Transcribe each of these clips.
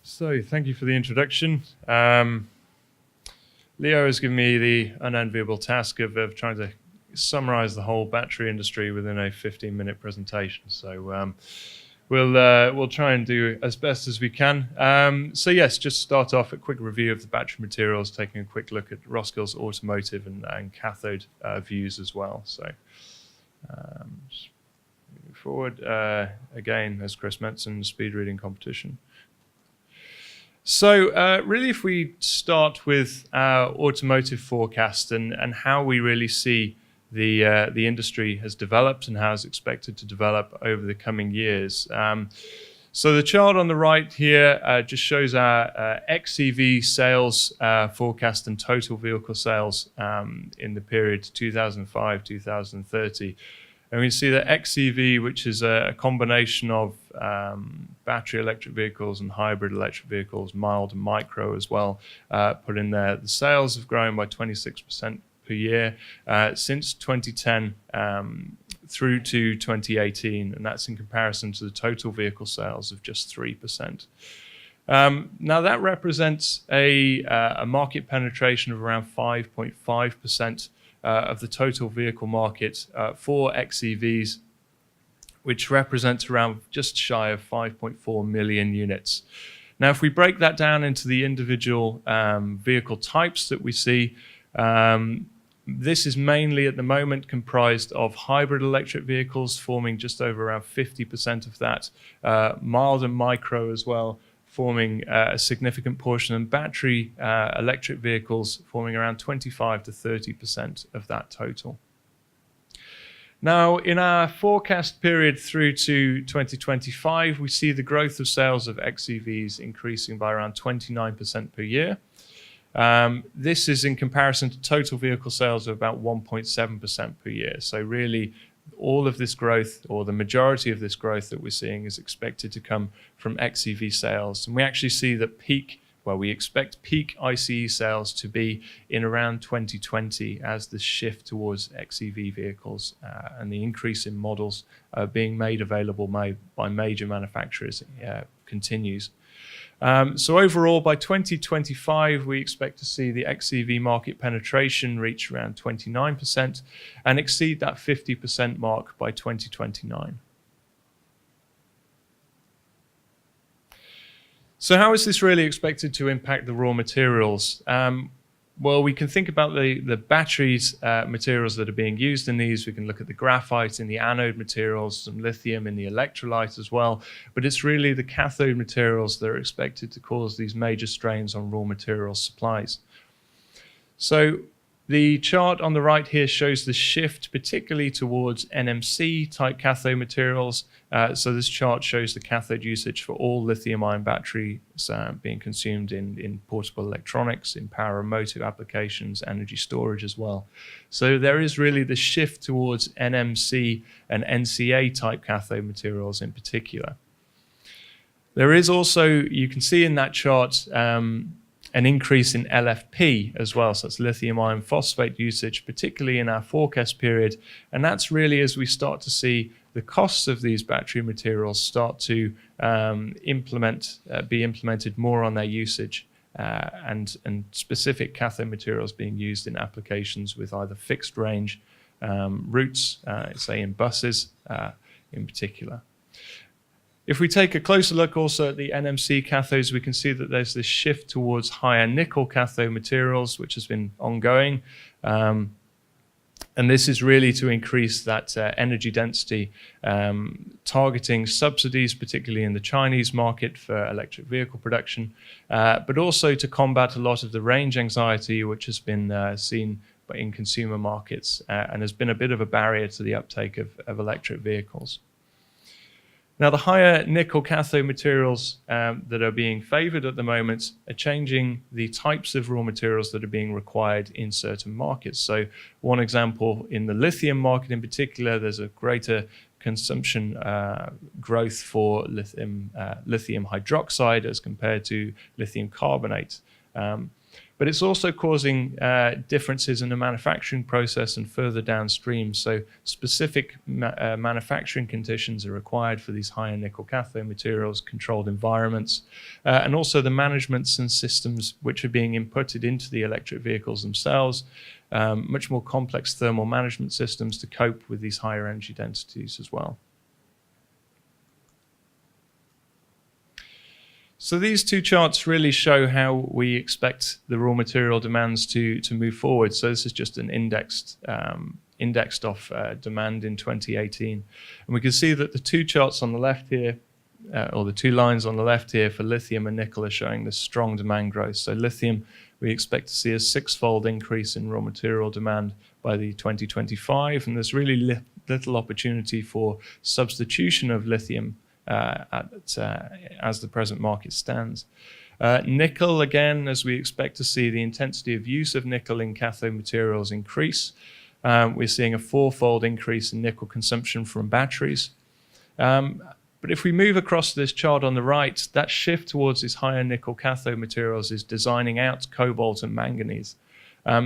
So, thank you for the introduction. Leo has given me the unenviable task of trying to summarize the whole battery industry within a 15-minute presentation. So, we'll try and do as best as we can. So yes, just start off a quick review of the battery materials, taking a quick look at Roskill's automotive and cathode views as well. So, just moving forward, again, as Chris mentioned, speed reading competition. So really, if we start with our Automotive Forecast and how we really see the industry has developed and how it's expected to develop over the coming years. So the chart on the right here just shows our xEV sales forecast and total vehicle sales in the period 2005-2030. And we see that xEV, which is a combination of battery electric vehicles and hybrid electric vehicles, mild and micro as well, put in there. The sales have grown by 26% per year since 2010 through to 2018, and that's in comparison to the total vehicle sales of just 3%. Now that represents a market penetration of around 5.5% of the total vehicle market for xEVs, which represents around just shy of 5.4 million units. Now, if we break that down into the individual vehicle types that we see, this is mainly at the moment comprised of hybrid electric vehicles, forming just over around 50% of that, mild and micro as well, forming a significant portion, and battery electric vehicles forming around 25 to 30% of that total. Now, in our forecast period through to 2025, we see the growth of sales of xEVs increasing by around 29% per year. This is in comparison to total vehicle sales of about 1.7% per year. So really, all of this growth, or the majority of this growth that we're seeing, is expected to come from xEV sales. And we actually see that we expect peak ICE sales to be in around 2020 as the shift towards xEV vehicles and the increase in models being made available by major manufacturers continues. So overall, by 2025, we expect to see the xEV market penetration reach around 29% and exceed that 50% mark by 2029. So how is this really expected to impact the raw materials? Well, we can think about the batteries materials that are being used in these. We can look at the graphite in the anode materials, some lithium in the electrolyte as well. But it's really the cathode materials that are expected to cause these major strains on raw material supplies. So the chart on the right here shows the shift particularly towards NMC type cathode materials. So this chart shows the cathode usage for all lithium-ion batteries being consumed in portable electronics, in power and motive applications, energy storage as well. So there is really the shift towards NMC and NCA type cathode materials in particular. There is also, you can see in that chart, an increase in LFP as well, so that's lithium iron phosphate usage, particularly in our forecast period. And that's really as we start to see the costs of these battery materials start to be implemented more on their usage and specific cathode materials being used in applications with either fixed range routes, say in buses in particular. If we take a closer look also at the NMC cathodes, we can see that there's this shift towards higher nickel cathode materials, which has been ongoing. And this is really to increase that energy density, targeting subsidies, particularly in the Chinese market for electric vehicle production, but also to combat a lot of the range anxiety, which has been seen in consumer markets and has been a bit of a barrier to the uptake of electric vehicles. Now, the higher nickel cathode materials that are being favored at the moment are changing the types of raw materials that are being required in certain markets. So one example, in the lithium market in particular, there's a greater consumption growth for lithium hydroxide as compared to lithium carbonate. But it's also causing differences in the manufacturing process and further downstream. So specific manufacturing conditions are required for these higher nickel cathode materials, controlled environments, and also the managements and systems which are being inputted into the electric vehicles themselves, much more complex thermal management systems to cope with these higher energy densities as well. So these two charts really show how we expect the raw material demands to move forward. So this is just an indexed off demand in 2018. And we can see that the two charts on the left here, or the two lines on the left here for lithium and nickel are showing this strong demand growth. So lithium, we expect to see a 6-fold increase in raw material demand by the 2025. And there's really little opportunity for substitution of lithium as the present market stands. Nickel, again, as we expect to see the intensity of use of nickel in cathode materials increase. We're seeing a 4-fold increase in nickel consumption from batteries. But if we move across this chart on the right, that shift towards these higher nickel cathode materials is designing out cobalt and manganese.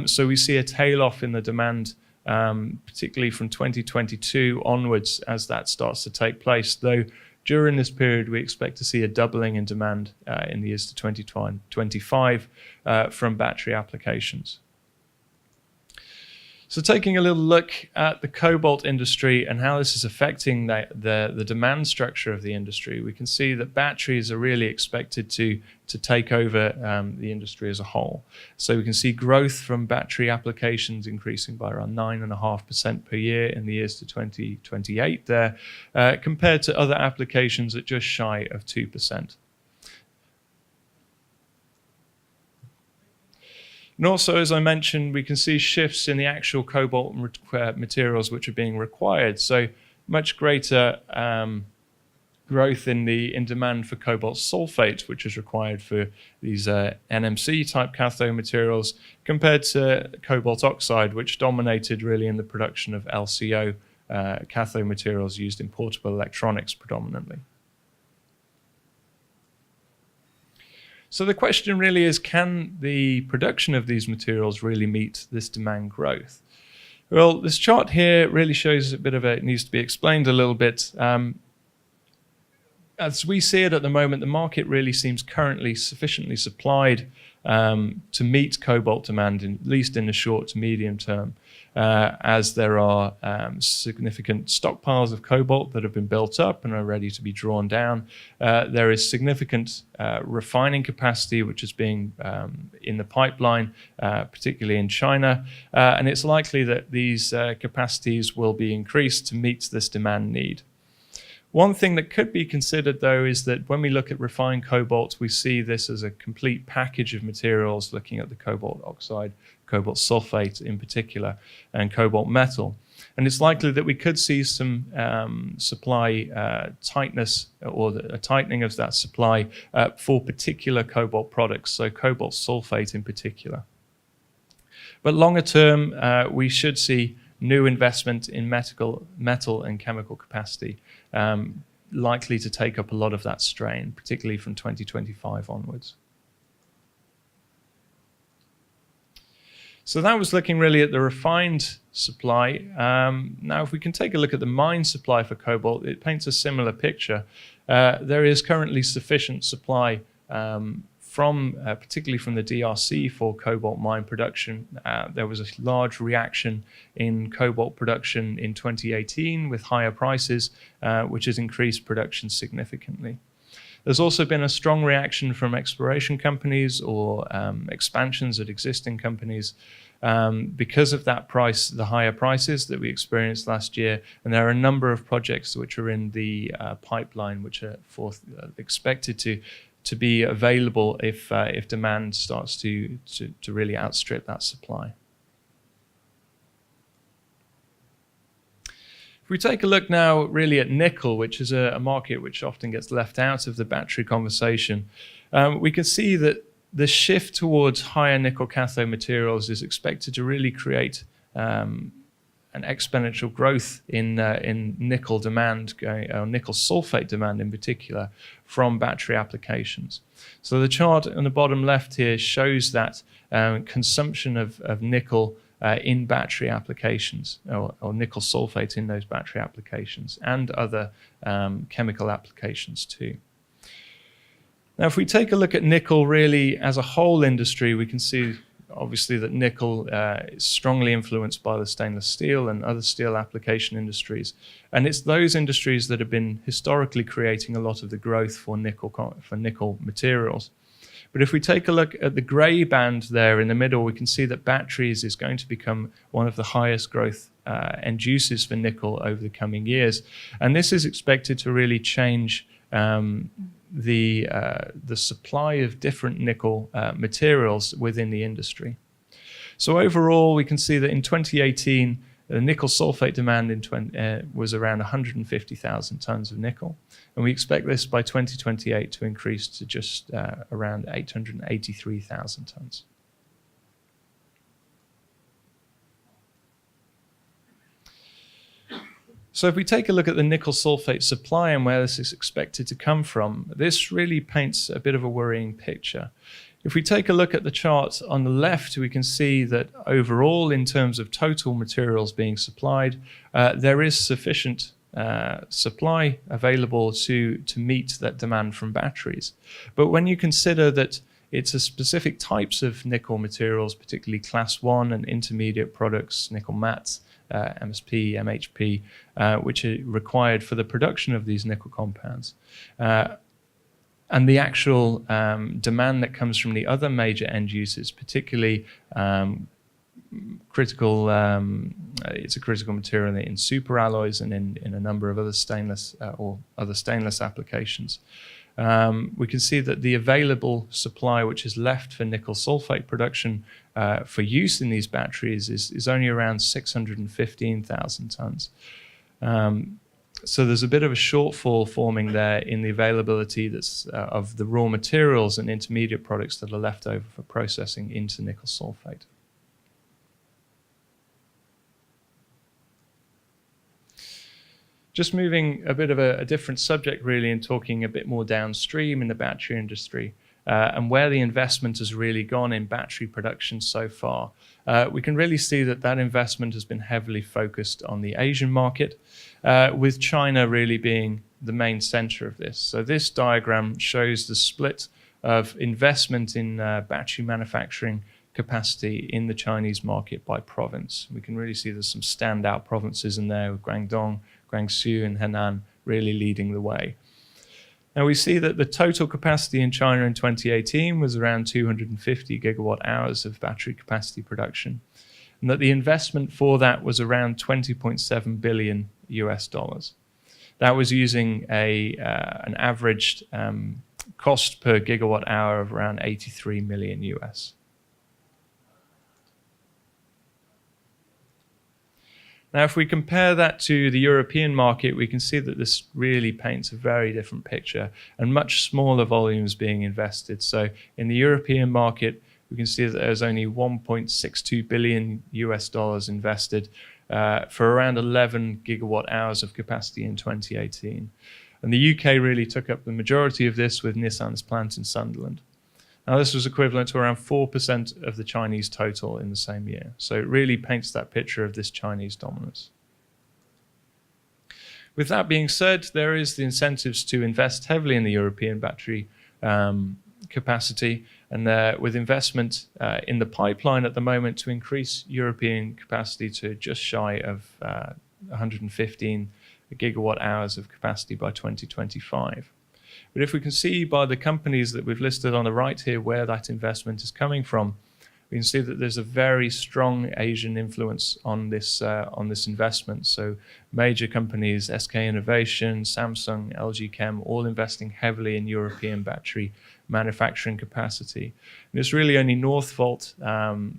So we see a tail off in the demand, particularly from 2022 onwards as that starts to take place, though during this period, we expect to see a doubling in demand in the years to 2025 from battery applications. So taking a little look at the cobalt industry and how this is affecting the demand structure of the industry, we can see that batteries are really expected to take over the industry as a whole. So we can see growth from battery applications increasing by around 9.5% per year in the years to 2028 there, compared to other applications at just shy of 2%. And also, as I mentioned, we can see shifts in the actual cobalt materials which are being required. So much greater growth in demand for cobalt sulfate, which is required for these NMC type cathode materials, compared to cobalt oxide, which dominated really in the production of LCO cathode materials used in portable electronics predominantly. So the question really is, can the production of these materials really meet this demand growth? Well, this chart here really shows a bit of it needs to be explained a little bit. As we see it at the moment, the market really seems currently sufficiently supplied to meet cobalt demand, at least in the short to medium term, as there are significant stockpiles of cobalt that have been built up and are ready to be drawn down. There is significant refining capacity which is being in the pipeline, particularly in China, and it's likely that these capacities will be increased to meet this demand need. One thing that could be considered, though, is that when we look at refined cobalt, we see this as a complete package of materials, looking at the cobalt oxide, cobalt sulfate in particular, and cobalt metal. And it's likely that we could see some supply tightness or a tightening of that supply for particular cobalt products, so cobalt sulfate in particular. But longer term, we should see new investment in metal and chemical capacity, likely to take up a lot of that strain, particularly from 2025 onwards. So that was looking really at the refined supply. Now, if we can take a look at the mine supply for cobalt, it paints a similar picture. There is currently sufficient supply particularly from the DRC for cobalt mine production. There was a large reaction in cobalt production in 2018 with higher prices, which has increased production significantly. There's also been a strong reaction from exploration companies or expansions at existing companies because of that the higher prices that we experienced last year. And there are a number of projects which are in the pipeline, which are expected to be available if demand starts to really outstrip that supply. If we take a look now really at nickel, which is a market which often gets left out of the battery conversation, we can see that the shift towards higher nickel cathode materials is expected to really create an exponential growth in nickel demand, or nickel sulfate demand in particular, from battery applications. So the chart on the bottom left here shows that consumption of nickel in battery applications, or nickel sulfate in those battery applications, and other chemical applications too. Now, if we take a look at nickel really as a whole industry, we can see obviously that nickel is strongly influenced by the stainless steel and other steel application industries. And it's those industries that have been historically creating a lot of the growth for nickel materials. But if we take a look at the grey band there in the middle, we can see that batteries is going to become one of the highest growth end uses for nickel over the coming years. And this is expected to really change the supply of different nickel materials within the industry. So overall, we can see that in 2018, the nickel sulfate demand was around 150,000 tons of nickel, and we expect this by 2028 to increase to just around 883,000 tons. So if we take a look at the nickel sulfate supply and where this is expected to come from, this really paints a bit of a worrying picture. If we take a look at the chart on the left, we can see that overall, in terms of total materials being supplied, there is sufficient supply available to meet that demand from batteries. But when you consider that it's a specific types of nickel materials, particularly class 1 and intermediate products, nickel matte, MSP, MHP, which are required for the production of these nickel compounds. And the actual demand that comes from the other major end uses, particularly critical, it's a critical material in superalloys and in a number of other stainless or other stainless applications. We can see that the available supply which is left for nickel sulfate production for use in these batteries is only around 615,000 tons. So there's a bit of a shortfall forming there in the availability of the raw materials and intermediate products that are left over for processing into nickel sulfate. Just moving a bit of a different subject really, and talking a bit more downstream in the battery industry and where the investment has really gone in battery production so far. We can really see that investment has been heavily focused on the Asian market, with China really being the main center of this. So this diagram shows the split of investment in battery manufacturing capacity in the Chinese market by province. We can really see there's some standout provinces in there, with Guangdong, Guangzhou and Henan really leading the way. Now we see that the total capacity in China in 2018 was around 250 gigawatt hours of battery capacity production, and that the investment for that was around $20.7 billion US dollars. That was using an averaged cost per gigawatt hour of around 83 million US. Now, if we compare that to the European market, we can see that this really paints a very different picture and much smaller volumes being invested. So in the European market, we can see that there's only 1.62 billion US dollars invested for around 11 gigawatt hours of capacity in 2018. And the UK really took up the majority of this with Nissan's plant in Sunderland. Now, this was equivalent to around 4% of the Chinese total in the same year. So it really paints that picture of this Chinese dominance. With that being said, there is the incentives to invest heavily in the European battery capacity, and with investment in the pipeline at the moment to increase European capacity to just shy of 115 gigawatt hours of capacity by 2025. But if we can see by the companies that we've listed on the right here where that investment is coming from, we can see that there's a very strong Asian influence on this investment. So major companies, SK Innovation, Samsung, LG Chem, all investing heavily in European battery manufacturing capacity. And it's really only Northvolt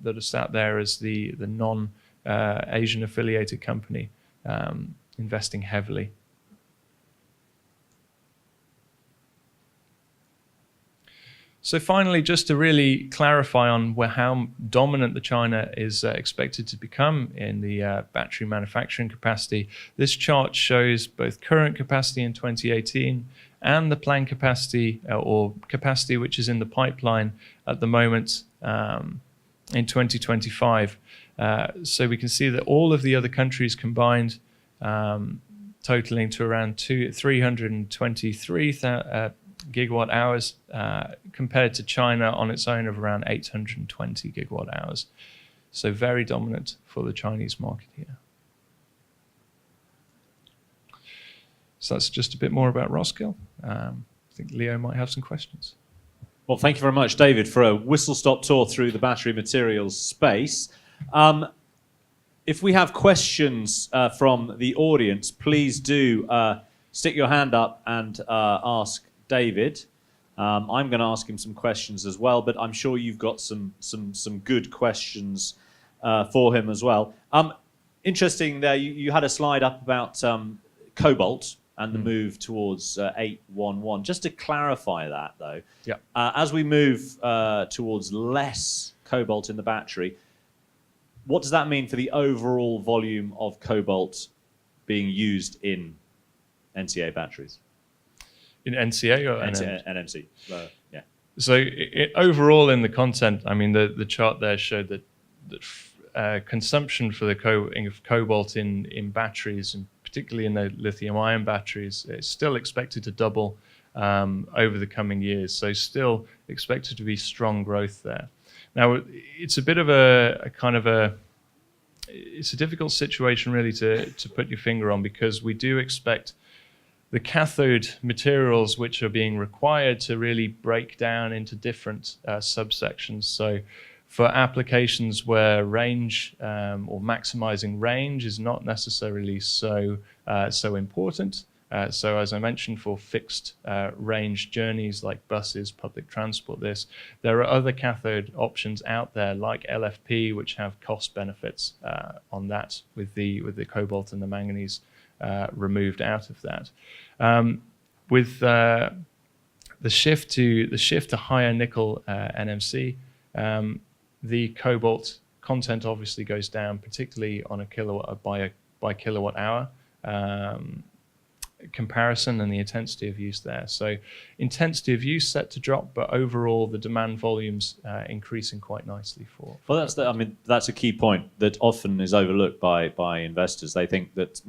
that is sat there as the non-Asian affiliated company investing heavily. So finally, just to really clarify on how dominant the China is expected to become in the battery manufacturing capacity, this chart shows both current capacity in 2018 and the planned capacity or capacity which is in the pipeline at the moment in 2025. So we can see that all of the other countries combined totaling to around 323 gigawatt hours compared to China on its own of around 820 gigawatt hours. So very dominant for the Chinese market here. So that's just a bit more about Roskill. I think Leo might have some questions. Well, thank you very much, David, for a whistle-stop tour through the battery materials space. If we have questions from the audience, please do stick your hand up and ask David. I'm going to ask him some questions as well, but I'm sure you've got some good questions for him as well. Interesting there, you had a slide up about cobalt and the move towards 811. Just to clarify that, though, as we move towards less cobalt in the battery, what does that mean for the overall volume of cobalt being used in NCA batteries? In NCA or NMC? Yeah. So overall in the content, I mean, the chart there showed that consumption for the cobalt in batteries, and particularly in the lithium-ion batteries, is still expected to double over the coming years. So still expected to be strong growth there. Now, it's a bit of it's a difficult situation really to put your finger on, because we do expect the cathode materials which are being required to really break down into different subsections. So for applications where range or maximizing range is not necessarily so important, so as I mentioned, for fixed range journeys like buses, public transport, there are other cathode options out there like LFP, which have cost benefits on that with the cobalt and the manganese removed out of that. With the shift to higher nickel NMC, the cobalt content obviously goes down, particularly on a kilowatt by kilowatt hour comparison, and the intensity of use there. So intensity of use set to drop, but overall the demand volumes increasing quite nicely for. Well, that's a key point that often is overlooked by investors. They think that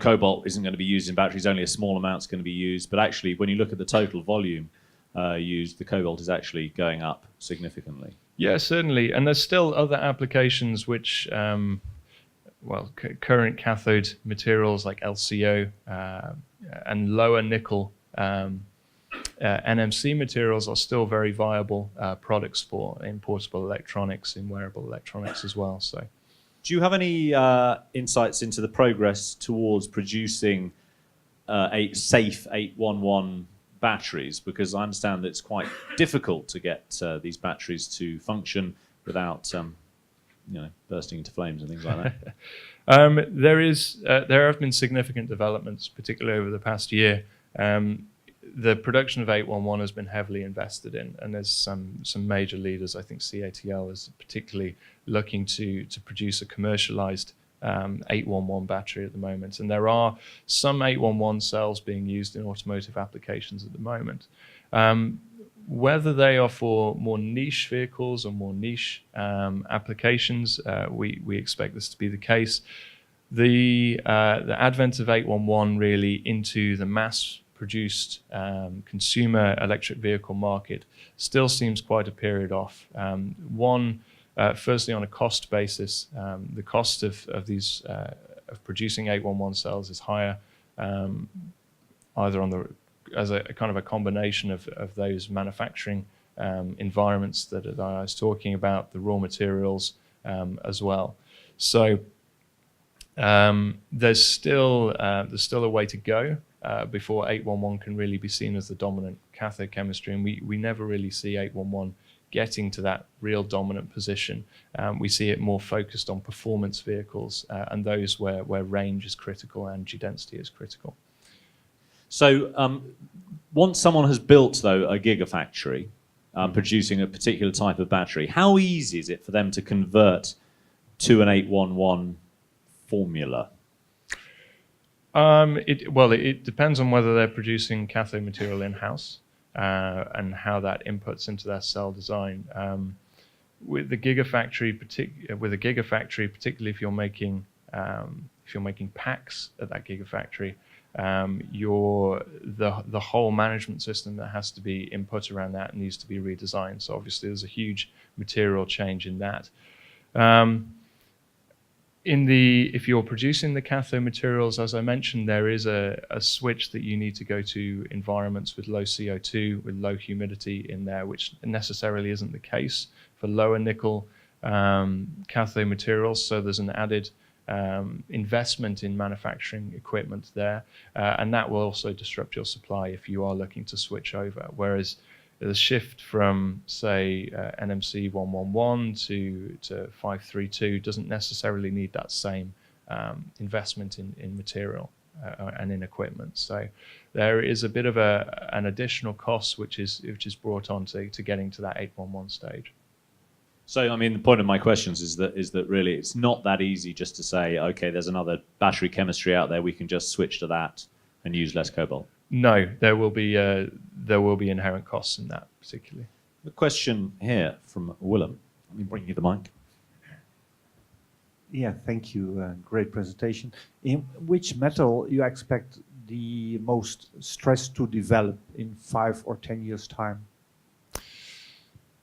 cobalt isn't going to be used in batteries, only a small amount's going to be used. But actually, when you look at the total volume used, the cobalt is actually going up significantly. Yeah, certainly. And there's still other applications which, current cathode materials like LCO and lower nickel NMC materials are still very viable products for in portable electronics, in wearable electronics as well. So, do you have any insights into the progress towards producing a safe 811 batteries? Because I understand that it's quite difficult to get these batteries to function without bursting into flames and things like that. There have been significant developments, particularly over the past year. The production of 811 has been heavily invested in, and there's some major leaders. I think CATL is particularly looking to produce a commercialized 811 battery at the moment, and there are some 811 cells being used in automotive applications at the moment. Whether they are for more niche vehicles or more niche applications, we expect this to be the case. The advent of 811 really into the mass-produced consumer electric vehicle market still seems quite a period off. Firstly, on a cost basis, the cost of producing 811 cells is higher, either as a kind of a combination of those manufacturing environments that I was talking about, the raw materials as well. So there's still a way to go before 811 can really be seen as the dominant cathode chemistry, and we never really see 811 getting to that real dominant position. We see it more focused on performance vehicles and those where range is critical, energy density is critical. So once someone has built, though, a gigafactory, producing a particular type of battery. How easy is it for them to convert to an 811 formula? It depends on whether they're producing cathode material in-house and how that inputs into their cell design. With the gigafactory, particularly if you're making packs at that gigafactory, the whole management system that has to be input around that needs to be redesigned. So obviously, there's a huge material change in that. If you're producing the cathode materials, as I mentioned, there is a switch that you need to go to environments with low CO2, with low humidity in there, which necessarily isn't the case for lower nickel cathode materials. So there's an added investment in manufacturing equipment there, and that will also disrupt your supply if you are looking to switch over. Whereas the shift from, say, NMC 111 to 532 doesn't necessarily need that same investment in material and in equipment. So there is a bit of an additional cost which is brought on to getting to that 811 stage. So, I mean, the point of my questions is that really it's not that easy just to say, okay, there's another battery chemistry out there, we can just switch to that and use less cobalt. No, there will be inherent costs in that particularly. The question here from Willem. Let me bring you the mic. Yeah, thank you. Great presentation. In which metal you expect the most stress to develop in 5 or 10 years' time?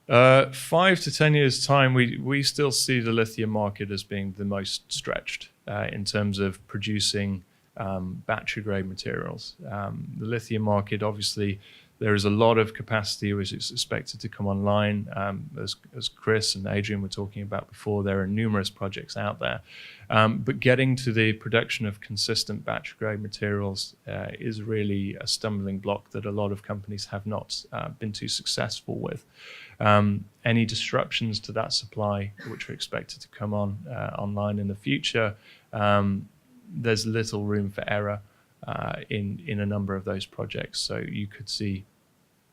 5 to 10 years' time, we still see the lithium market as being the most stretched in terms of producing battery-grade materials. The lithium market, obviously, there is a lot of capacity which is expected to come online. As Chris and Adrian were talking about before, there are numerous projects out there. But getting to the production of consistent battery-grade materials is really a stumbling block that a lot of companies have not been too successful with. Any disruptions to that supply, which are expected to come online in the future, there's little room for error in a number of those projects. So you could see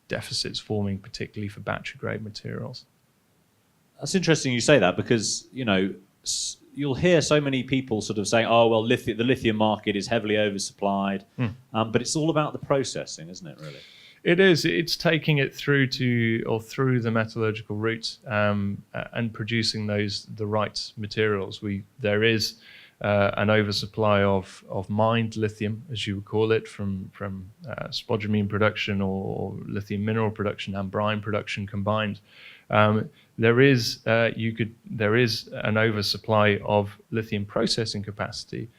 deficits forming, particularly for battery-grade materials. That's interesting you say that because, you know, you'll hear so many people sort of saying, oh, well, the lithium market is heavily oversupplied. But it's all about the processing, isn't it, really? It is. It's taking it through the metallurgical route and producing the right materials. There is an oversupply of mined lithium, as you would call it, from spodumene production or lithium mineral production and brine production combined. There is an oversupply of lithium processing capacity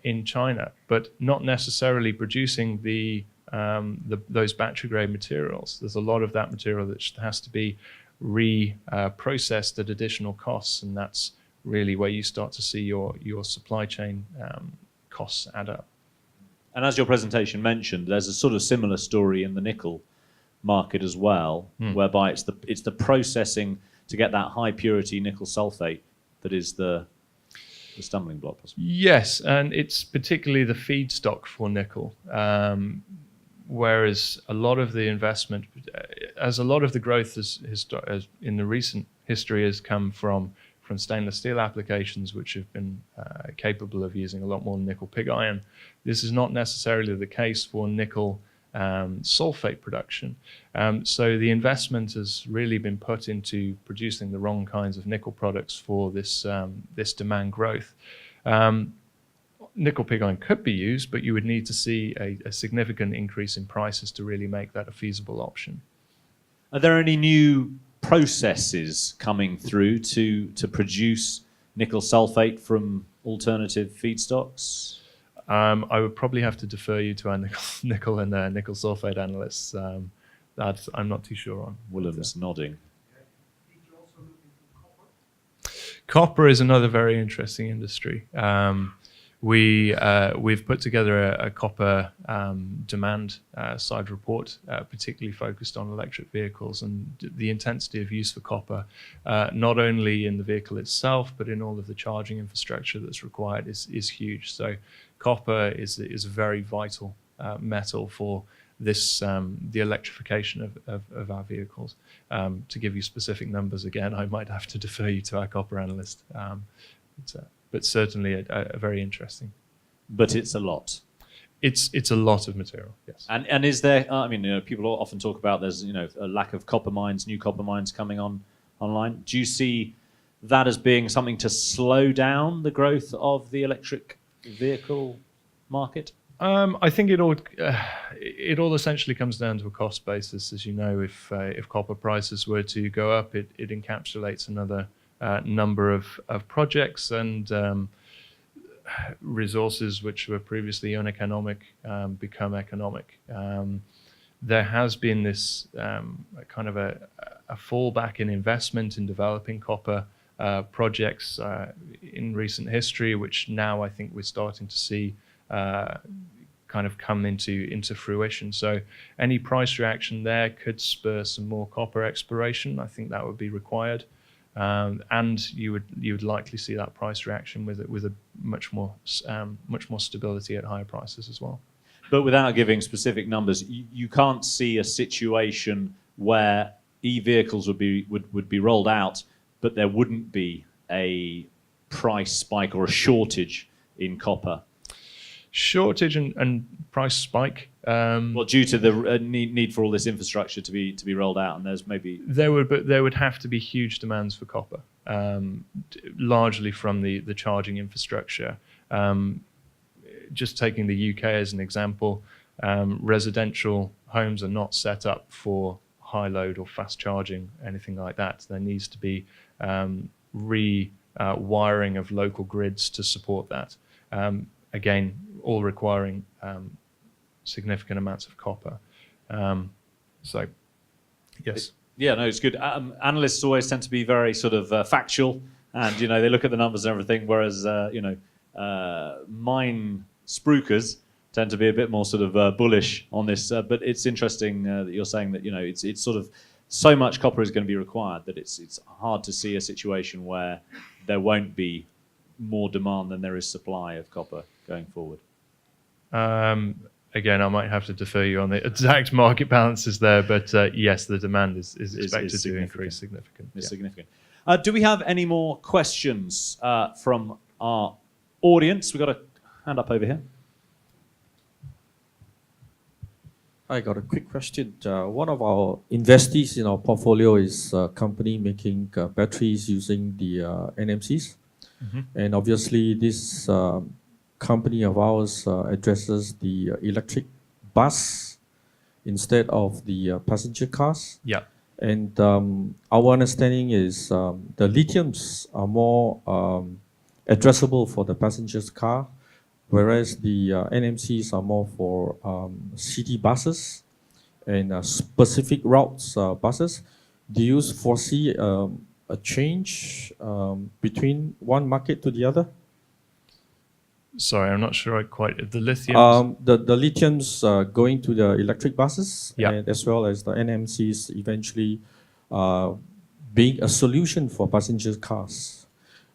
in China, but not necessarily producing those battery grade materials. There's a lot of that material that has to be reprocessed at additional costs, and that's really where you start to see your supply chain costs add up. And as your presentation mentioned, there's a sort of similar story in the nickel market as well, whereby it's the processing to get that high purity nickel sulfate that is the stumbling block. Possibly. Yes, and it's particularly the feedstock for nickel. Whereas a lot of the investment, as a lot of the growth as in the recent history has come from stainless steel applications, which have been capable of using a lot more nickel pig iron. This is not necessarily the case for nickel sulfate production. So the investment has really been put into producing the wrong kinds of nickel products for this demand growth. Nickel pig iron could be used, but you would need to see a significant increase in prices to really make that a feasible option. Are there any new processes coming through to produce nickel sulfate from alternative feedstocks? I would probably have to defer you to our nickel and nickel sulfate analysts. That I'm not too sure on. Willem's nodding. Did you also look into copper? Copper is another very interesting industry. We've put together a copper demand side report, particularly focused on electric vehicles and the intensity of use for copper, not only in the vehicle itself, but in all of the charging infrastructure that's required is huge. So copper is a very vital metal for the electrification of our vehicles. To give you specific numbers again, I might have to defer you to our copper analyst, but certainly a very interesting. But it's a lot. It's a lot of material, yes. And is there? I mean, people often talk about there's a lack of copper mines, new copper mines coming online. Do you see that as being something to slow down the growth of the electric vehicle market? I think it all essentially comes down to a cost basis. As you know, if copper prices were to go up, it encapsulates another number of projects and resources which were previously uneconomic become economic. There has been this kind of a fallback in investment in developing copper projects in recent history, which now I think we're starting to see kind of come into fruition. So any price reaction there could spur some more copper exploration. I think that would be required, and you would likely see that price reaction with a much more stability at higher prices as well. But without giving specific numbers, you can't see a situation where e-vehicles would be rolled out, but there wouldn't be a price spike or a shortage in copper. Shortage and price spike. Well, due to the need for all this infrastructure to be rolled out, and there's maybe there would have to be huge demands for copper, largely from the charging infrastructure. Just taking the UK as an example, residential homes are not set up for high load or fast charging, anything like that. There needs to be rewiring of local grids to support that. Again, all requiring significant amounts of copper. So, yes. Yeah, no, it's good. Analysts always tend to be very sort of factual, and they look at the numbers and everything, whereas mine spruikers tend to be a bit more sort of bullish on this. But it's interesting that you're saying that it's sort of so much copper is going to be required that it's hard to see a situation where there won't be more demand than there is supply of copper going forward. Again, I might have to defer you on the exact market balances there, but yes, the demand is expected to increase significantly. It's significant. Do we have any more questions from our audience? We've got a hand up over here. I got a quick question. One of our investees in our portfolio is a company making batteries using the NMCs. Mm-hmm. And obviously this company of ours addresses the electric bus instead of the passenger cars. Yeah. And our understanding is the lithiums are more addressable for the passenger's car, whereas the NMCs are more for city buses and specific routes buses. Do you foresee a change between one market to the other? Sorry, I'm not sure I quite... The lithiums? The lithiums going to the electric buses, yeah, and as well as the NMCs eventually being a solution for passenger cars.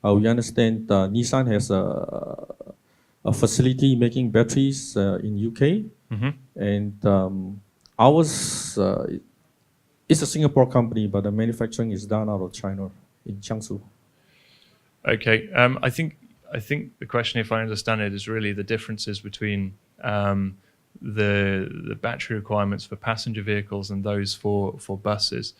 We understand Nissan has a facility making batteries in UK, mm-hmm, and ours is a Singapore company, but the manufacturing is done out of China in Jiangsu. Okay, I think the question, if I understand it, is really the differences between the battery requirements for passenger vehicles and those for buses.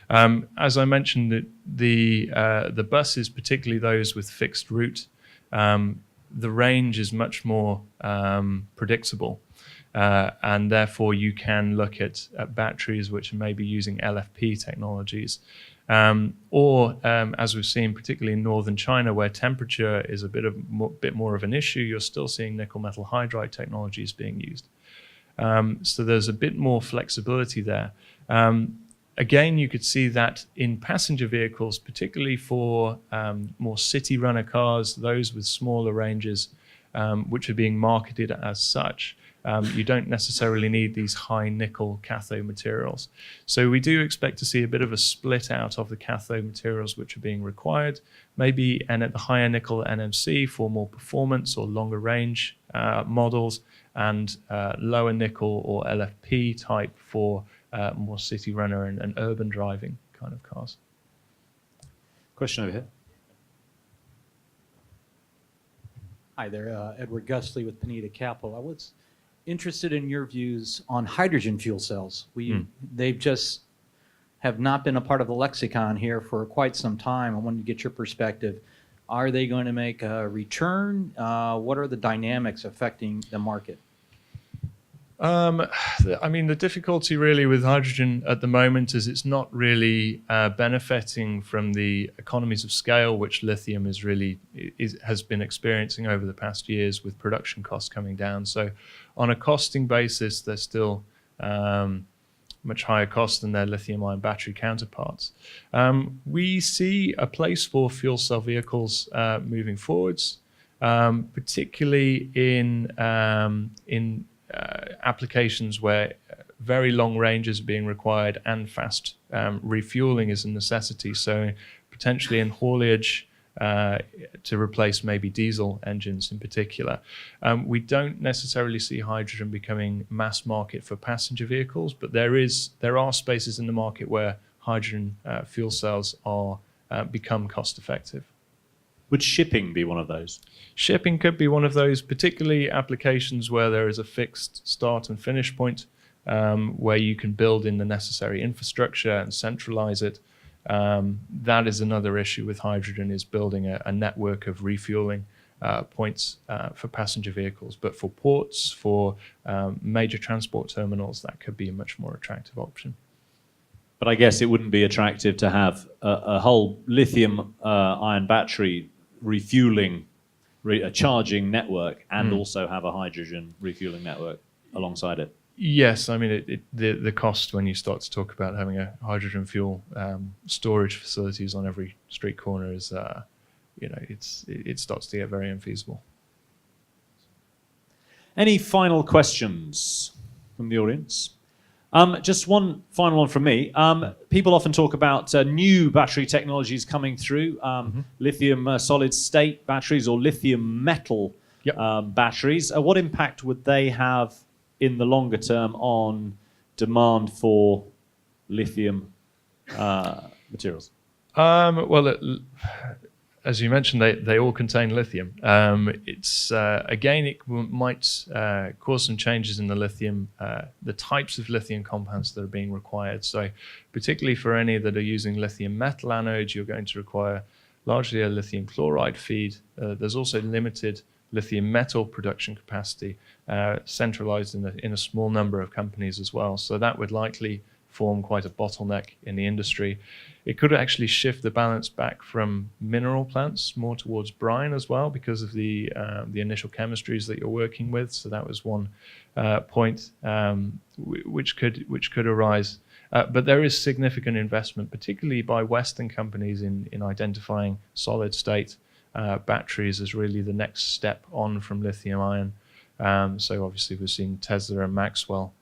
As I mentioned, the buses, particularly those with fixed route, the range is much more predictable, and therefore you can look at batteries which are maybe using LFP technologies. Or as we've seen, particularly in northern China, where temperature is a bit more of an issue, you're still seeing nickel metal hydride technologies being used. So there's a bit more flexibility there. Again, you could see that in passenger vehicles, particularly for more city runner cars, those with smaller ranges, which are being marketed as such, you don't necessarily need these high nickel cathode materials. So we do expect to see a bit of a split out of the cathode materials which are being required, maybe and at the higher nickel NMC for more performance or longer range models, and lower nickel or LFP type for more city runner and urban driving kind of cars. Question over here. Hi there, Edward Gusley with Pineda Capital. I was interested in your views on hydrogen fuel cells. They've just have not been a part of the lexicon here for quite some time. I wanted to get your perspective. Are they going to make a return? What are the dynamics affecting the market? I mean, the difficulty really with hydrogen at the moment is it's not really benefiting from the economies of scale which lithium has been experiencing over the past years with production costs coming down. So on a costing basis, they're still much higher cost than their lithium-ion battery counterparts. We see a place for fuel cell vehicles moving forwards, particularly in applications where very long ranges are being required and fast refueling is a necessity. So potentially in haulage to replace maybe diesel engines in particular. We don't necessarily see hydrogen becoming mass market for passenger vehicles, but there are spaces in the market where hydrogen fuel cells are become cost effective. Would shipping be one of those? Shipping could be one of those, particularly applications where there is a fixed start and finish point, where you can build in the necessary infrastructure and centralize it. That is another issue with hydrogen, is building a network of refueling points for passenger vehicles. But for ports, for major transport terminals, that could be a much more attractive option. But I guess it wouldn't be attractive to have a whole lithium-ion battery refueling, a charging network, and also have a hydrogen refueling network alongside it. Yes, I mean the cost when you start to talk about having a hydrogen fuel storage facilities on every street corner is, it starts to get very unfeasible. Any final questions from the audience? Just one final one from me. People often talk about new battery technologies coming through, lithium solid state batteries or lithium metal batteries. What impact would they have in the longer term on demand for lithium materials? As you mentioned, they all contain lithium. Again, it might cause some changes in the lithium, the types of lithium compounds that are being required. So particularly for any that are using lithium metal anodes, you're going to require largely a lithium chloride feed. There's also limited lithium metal production capacity, centralized in a small number of companies as well. So that would likely form quite a bottleneck in the industry. It could actually shift the balance back from mineral plants more towards brine as well, because of the initial chemistries that you're working with. So that was one point which could arise. But there is significant investment, particularly by Western companies, in identifying solid state batteries as really the next step on from lithium ion. So obviously we've seen Tesla and Maxwell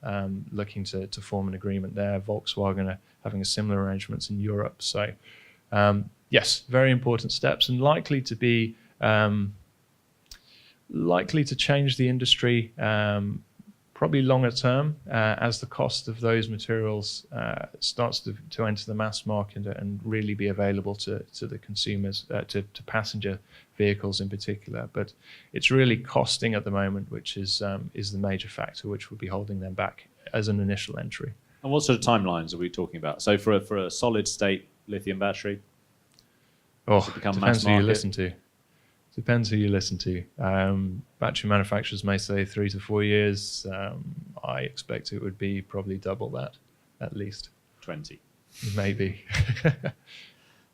looking to form an agreement there. Volkswagen are having a similar arrangements in Europe. So yes, very important steps, and likely to change the industry probably longer term as the cost of those materials starts to enter the mass market and really be available to the consumers, to passenger vehicles in particular. But it's really costing at the moment, which is the major factor which would be holding them back as an initial entry. And what sort of timelines are we talking about? So for a solid state lithium battery, depends who you listen to. Depends who you listen to. Battery manufacturers may say 3 to 4 years. I expect it would be probably double that, at least. 20. Maybe.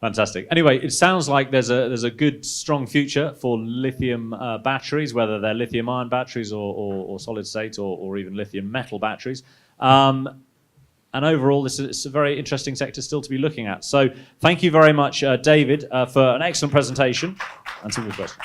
Fantastic. Anyway, it sounds like there's a good, strong future for lithium batteries, whether they're lithium-ion batteries or solid state or even lithium metal batteries. And overall, this is a very interesting sector still to be looking at. So thank you very much, David, for an excellent presentation and some good questions.